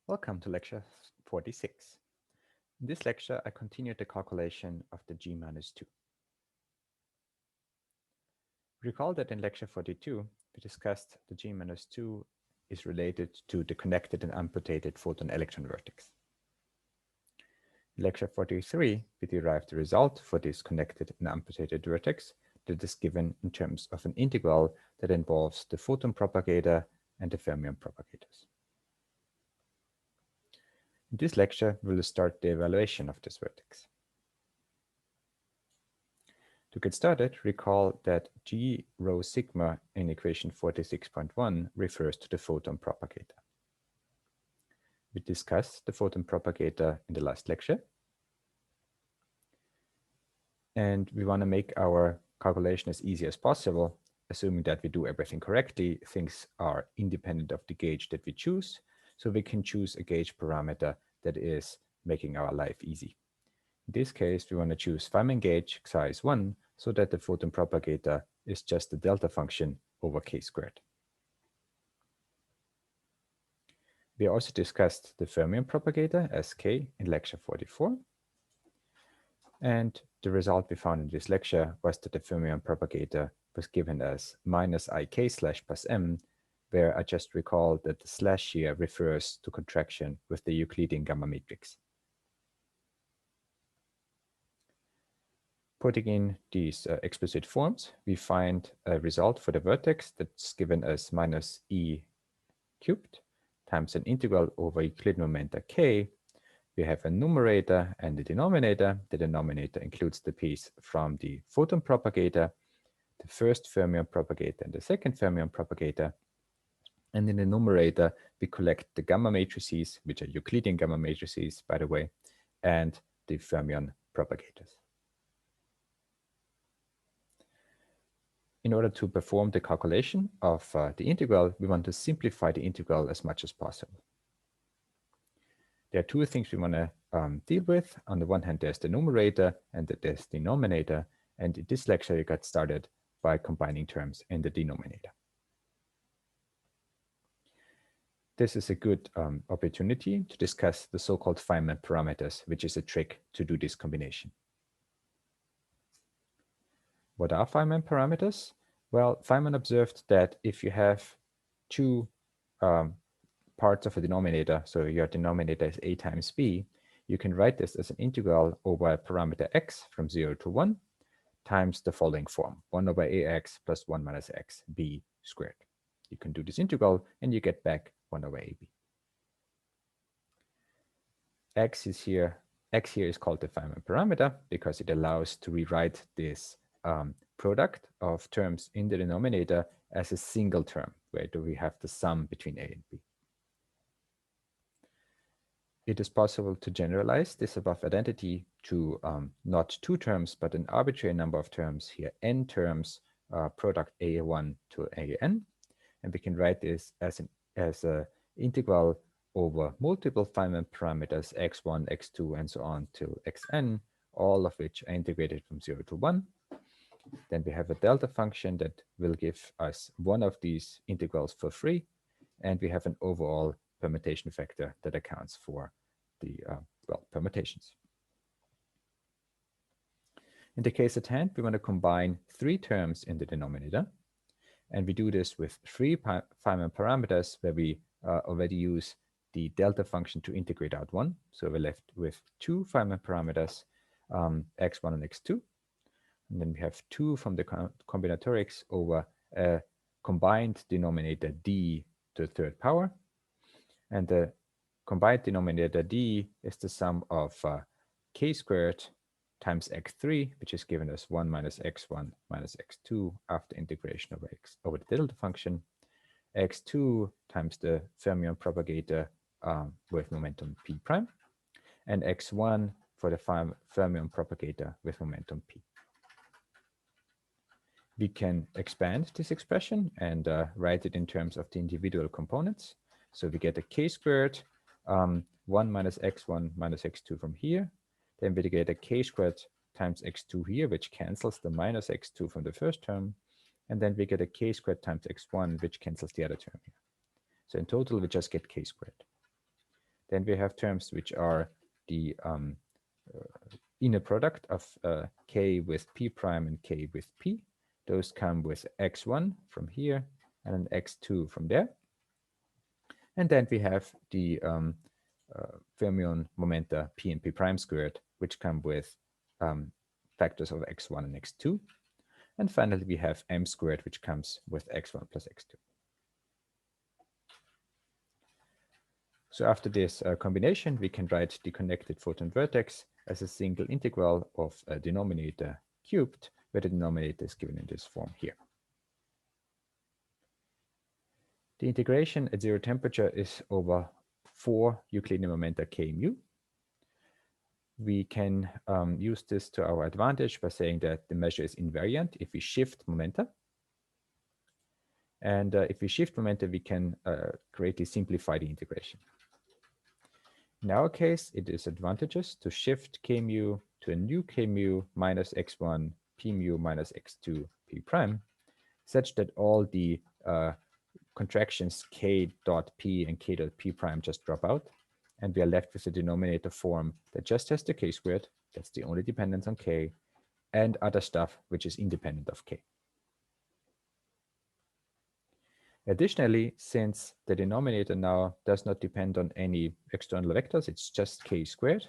Welcome to lecture 46. In this lecture, I continued the calculation of the G-2. Recall that in lecture 42, we discussed the G-2 is related to the connected and unpotentiated photon-electron vertex. In lecture 43, we derived the result for this connected and unpotentiated vertex that is given in terms of an integral that involves the photon propagator and the fermion propagators. In this lecture, we will start the evaluation of this vertex. To get started, recall that G rho sigma in equation 46.1 refers to the photon propagator. We discussed the photon propagator in the last lecture. And we want to make our calculation as easy as possible, assuming that we do everything correctly. Things are independent of the gauge that we choose, so we can choose a gauge parameter that is making our life easy. In this case, we want to choose Feynman gauge psi is 1, so that the photon propagator is just the delta function over k squared. We also discussed the fermion propagator as k in lecture 44. And the result we found in this lecture was that the fermion propagator was given as minus ik slash plus m, where I just recall that the slash here refers to contraction with the Euclidean gamma matrix. Putting in these explicit forms, we find a result for the vertex that's given as minus e cubed times an integral over Euclidean momenta k. We have a numerator and a denominator. The denominator includes the piece from the photon propagator, the first fermion propagator and the second fermion propagator. And in the numerator, we collect the gamma matrices, which are Euclidean gamma matrices, by the way, and the fermion propagators. In order to perform the calculation of the integral, we want to simplify the integral as much as possible. There are two things we want to deal with. On the one hand, there's the numerator and there's the denominator. And in this lecture, you got started by combining terms in the denominator. This is a good opportunity to discuss the so-called Feynman parameters, which is a trick to do this combination. What are Feynman parameters? Well, Feynman observed that if you have two parts of a denominator, so your denominator is a times b, you can write this as an integral over a parameter x from 0 to 1 times the following form, 1 over ax plus 1 minus x b squared. You can do this integral and you get back 1 over ab. X here is called the Feynman parameter because it allows to rewrite this product of terms in the denominator as a single term, where do we have the sum between a and b. It is possible to generalize this above identity to not two terms, but an arbitrary number of terms here, n terms, product a1 to an, and we can write this as an integral over multiple Feynman parameters x1, x2, and so on till xn, all of which are integrated from 0 to 1. Then we have a delta function that will give us one of these integrals for free, and we have an overall permutation factor that accounts for the permutations. In the case at hand, we want to combine three terms in the denominator, and we do this with three Feynman parameters where we already use the delta function to integrate out one. So we're left with two Feynman parameters, x1 and x2. And then we have 2 from the combinatorics over a combined denominator d to the third power. And the combined denominator d is the sum of k squared times x3, which is given as 1 minus x1 minus x2 after integration over the delta function, x2 times the fermion propagator with momentum p prime, and x1 for the fermion propagator with momentum p. We can expand this expression and write it in terms of the individual components. So we get a k squared, 1 minus x1 minus x2 from here. Then we get a k squared times x2 here, which cancels the minus x2 from the first term. And then we get a k squared times x1, which cancels the other term here. So in total, we just get k squared. Then we have terms which are the inner product of k with p prime and k with p. Those come with x1 from here and an x2 from there. And then we have the fermion momenta p and p prime squared, which come with factors of x1 and x2. And finally, we have m squared, which comes with x1 plus x2. So after this combination, we can write the connected photon vertex as a single integral of a denominator cubed, where the denominator is given in this form here. The integration at 0 temperature is over 4 Euclidean momenta k mu. We can use this to our advantage by saying that the measure is invariant if we shift momenta. And if we shift momenta, we can greatly simplify the integration. In our case, it is advantageous to shift k mu to a new k mu minus x1 p mu minus x2 p prime, such that all the contractions k dot p and k dot p prime just drop out, and we are left with a denominator form that just has the k squared, that's the only dependence on k, and other stuff which is independent of k. Additionally, since the denominator now does not depend on any external vectors, it's just k squared,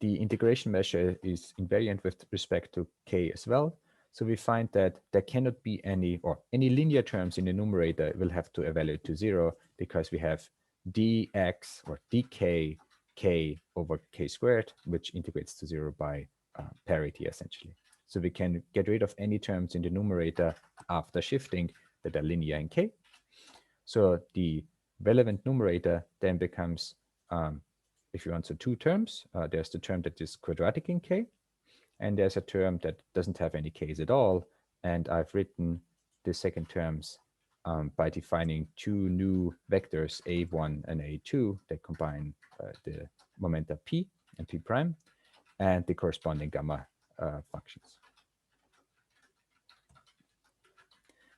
the integration measure is invariant with respect to k as well. So we find that there cannot be any linear terms in the numerator will have to evaluate to 0 because we have dx or dk k over k squared, which integrates to 0 by parity essentially. So we can get rid of any terms in the numerator after shifting that are linear in k. So the relevant numerator then becomes, if you want, so two terms. There's the term that is quadratic in k, and there's a term that doesn't have any k's at all. And I've written the second terms by defining two new vectors, a1 and a2, that combine the momenta p and p prime and the corresponding gamma functions.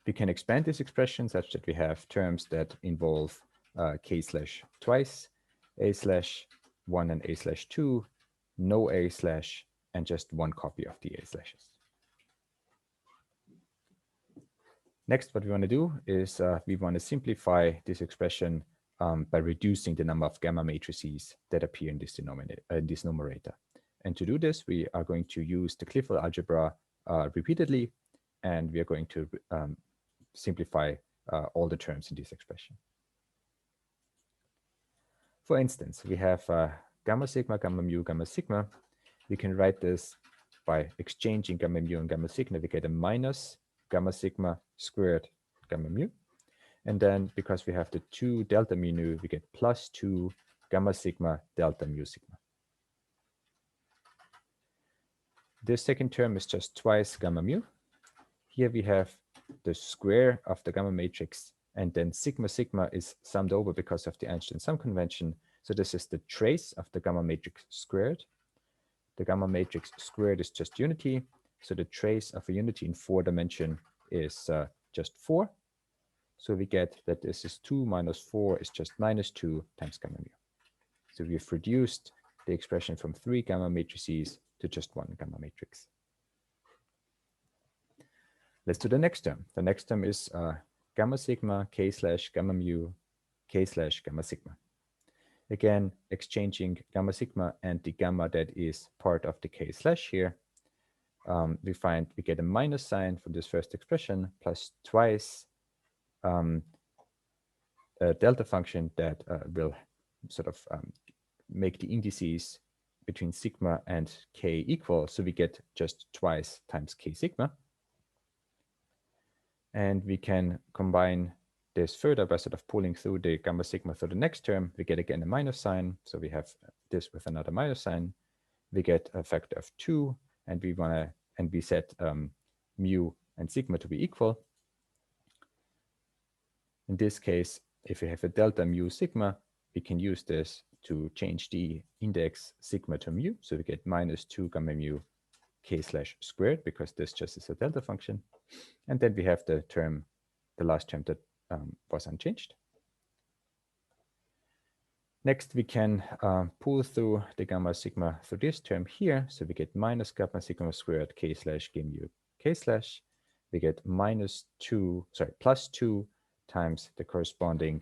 We can expand this expression such that we have terms that involve k slash twice, a slash 1 and a slash 2, no a slash, and just one copy of the a slashes. Next, what we want to do is we want to simplify this expression by reducing the number of gamma matrices that appear in this numerator. And to do this, we are going to use the Clifford algebra repeatedly, and we are going to simplify all the terms in this expression. For instance, we have gamma sigma, gamma mu, gamma sigma. We can write this by exchanging gamma mu and gamma sigma. We get a minus gamma sigma squared gamma mu. And then because we have the 2 delta mu nu, we get plus 2 gamma sigma delta mu sigma. This second term is just twice gamma mu. Here we have the square of the gamma matrix, and then sigma sigma is summed over because of the Einstein sum convention. So this is the trace of the gamma matrix squared. The gamma matrix squared is just unity. So the trace of a unity in 4 dimension is just 4. So we get that this is 2 minus 4 is just minus 2 times gamma mu. So we've reduced the expression from 3 gamma matrices to just 1 gamma matrix. Let's do the next term. The next term is gamma sigma k slash gamma mu k slash gamma sigma. Again, exchanging gamma sigma and the gamma that is part of the k slash here, we get a minus sign for this first expression plus twice a delta function that will sort of make the indices between sigma and k equal. So we get just twice times k sigma. And we can combine this further by sort of pulling through the gamma sigma through the next term. We get again a minus sign. So we have this with another minus sign. We get a factor of 2, and we set mu and sigma to be equal. In this case, if we have a delta mu sigma, we can use this to change the index sigma to mu. So we get minus 2 gamma mu k slash squared, because this just is a delta function. And then we have the last term that was unchanged. Next, we can pull through the gamma sigma through this term here. So we get minus gamma sigma squared k slash k mu k slash. We get plus 2 times the corresponding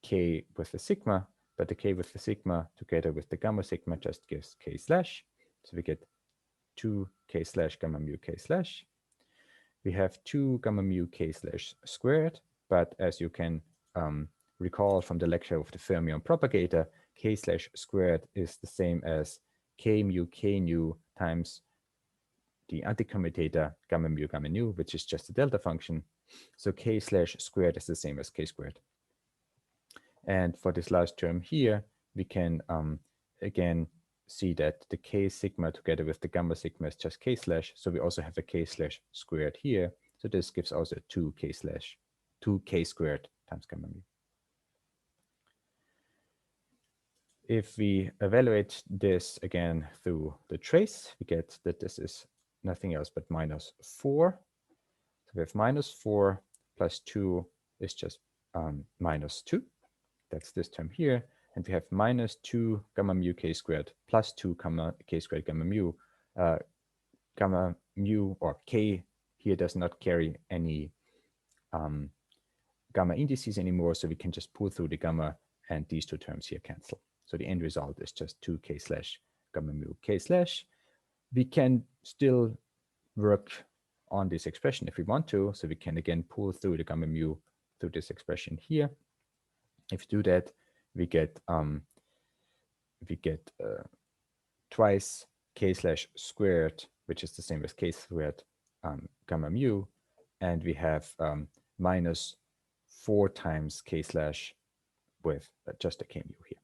k with the sigma, but the k with the sigma together with the gamma sigma just gives k slash. So we get 2 k slash gamma mu k slash. We have 2 gamma mu k slash squared, but as you can recall from the lecture of the fermion propagator, k slash squared is the same as k mu k nu times the anticommutator gamma mu gamma nu, which is just a delta function. So k slash squared is the same as k squared. And for this last term here, we can again see that the k sigma together with the gamma sigma is just k slash. So we also have a k slash squared here. So this gives also 2k squared times gamma mu. If we evaluate this again through the trace, we get that this is nothing else but minus 4. So we have minus 4 plus 2 is just minus 2. That's this term here. And we have minus 2 gamma mu k squared plus 2 gamma k squared gamma mu. Gamma mu or k here does not carry any gamma indices anymore. So we can just pull through the gamma and these two terms here cancel. So the end result is just 2k slash gamma mu k slash. We can still work on this expression if we want to. So we can again pull through the gamma mu through this expression here. If we do that, we get twice k slash squared, which is the same as k squared gamma mu, and we have minus 4 times k slash with just a k mu here.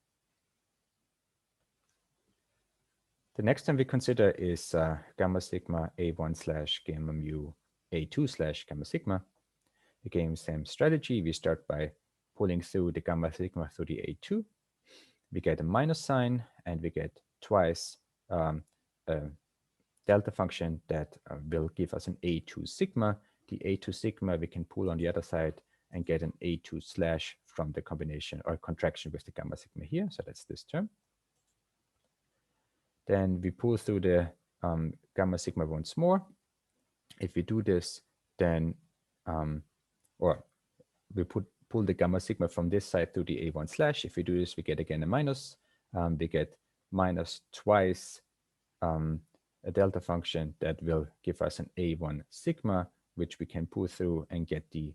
The next term we consider is gamma sigma a1 slash gamma mu a2 slash gamma sigma. Again, same strategy. We start by pulling through the gamma sigma through the a2. We get a minus sign, and we get twice a delta function that will give us an a2 sigma. The a2 sigma we can pull on the other side and get an a2 slash from the combination or contraction with the gamma sigma here. So that's this term. Then we pull through the gamma sigma once more. If we do this, then, or we pull the gamma sigma from this side through the a1 slash. If we do this, we get again a minus. We get minus twice a delta function that will give us an a1 sigma, which we can pull through and get the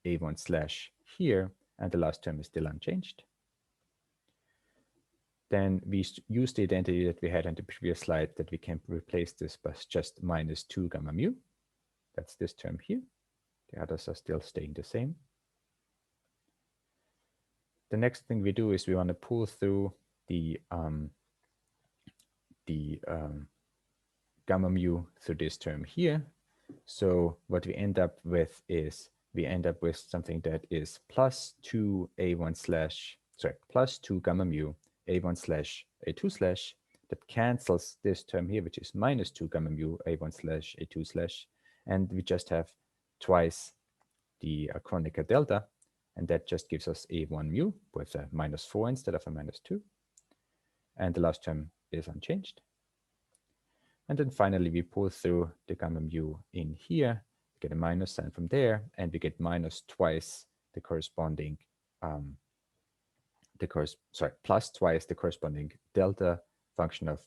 a1 slash here. And the last term is still unchanged. Then we use the identity that we had on the previous slide that we can replace this by just minus 2 gamma mu. That's this term here. The others are still staying the same. The next thing we do is we want to pull through the gamma mu through this term here. So what we end up with is we end up with something that is plus 2 gamma mu a1 slash a2 slash that cancels this term here, which is minus 2 gamma mu a1 slash a2 slash, and we just have twice the Kronecker delta, and that just gives us a1 mu with a minus 4 instead of a minus 2, and the last term is unchanged. And then finally we pull through the gamma mu in here, get a minus sign from there, and we get minus twice the corresponding plus twice the corresponding delta function of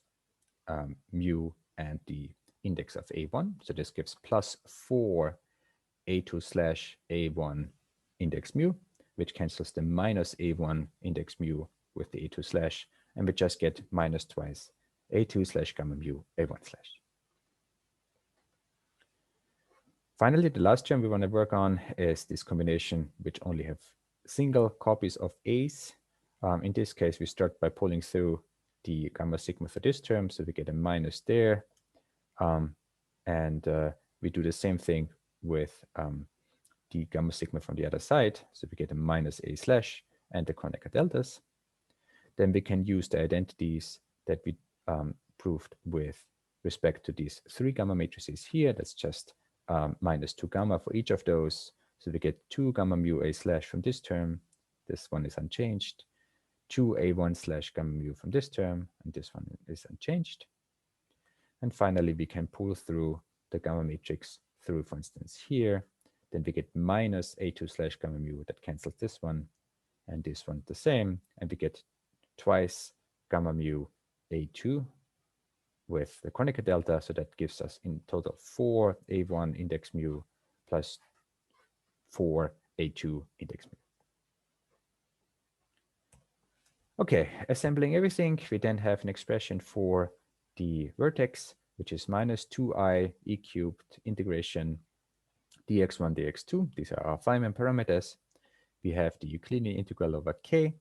mu and the index of a1. So this gives plus 4 a2 slash a1 index mu, which cancels the minus a1 index mu with the a2 slash, and we just get minus twice a2 slash gamma mu a1 slash. Finally, the last term we want to work on is this combination which only have single copies of a's. In this case, we start by pulling through the gamma sigma for this term, so we get a minus there. We do the same thing with the gamma sigma from the other side, so we get a minus a slash and the Kronecker deltas. Then we can use the identities that we proved with respect to these 3 gamma matrices here. That's just minus 2 gamma for each of those. So we get 2 gamma mu a slash from this term. This one is unchanged. 2a1 slash gamma mu from this term, and this one is unchanged. And finally, we can pull through the gamma matrix through, for instance, here. Then we get minus a2 slash gamma mu, that cancels this one, and this one the same, and we get twice gamma mu a2 with the Kronecker delta, so that gives us in total 4 a1 index mu plus 4 a2 index mu. Okay, assembling everything, we then have an expression for the vertex, which is minus 2i e cubed integration dx1 dx2. These are our Feynman parameters. We have the Euclidean integral over k,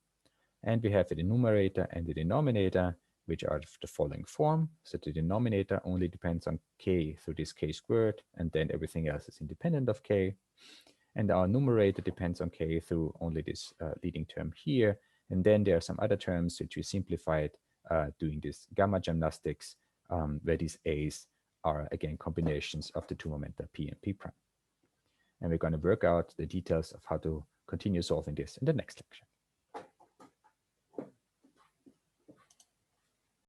and we have the numerator and the denominator, which are of the following form. So the denominator only depends on k through this k squared, and then everything else is independent of k. And our numerator depends on k through only this leading term here. And then there are some other terms which we simplified doing this gamma gymnastics, where these a's are again combinations of the two momenta p and p prime. And we're going to work out the details of how to continue solving this in the next lecture.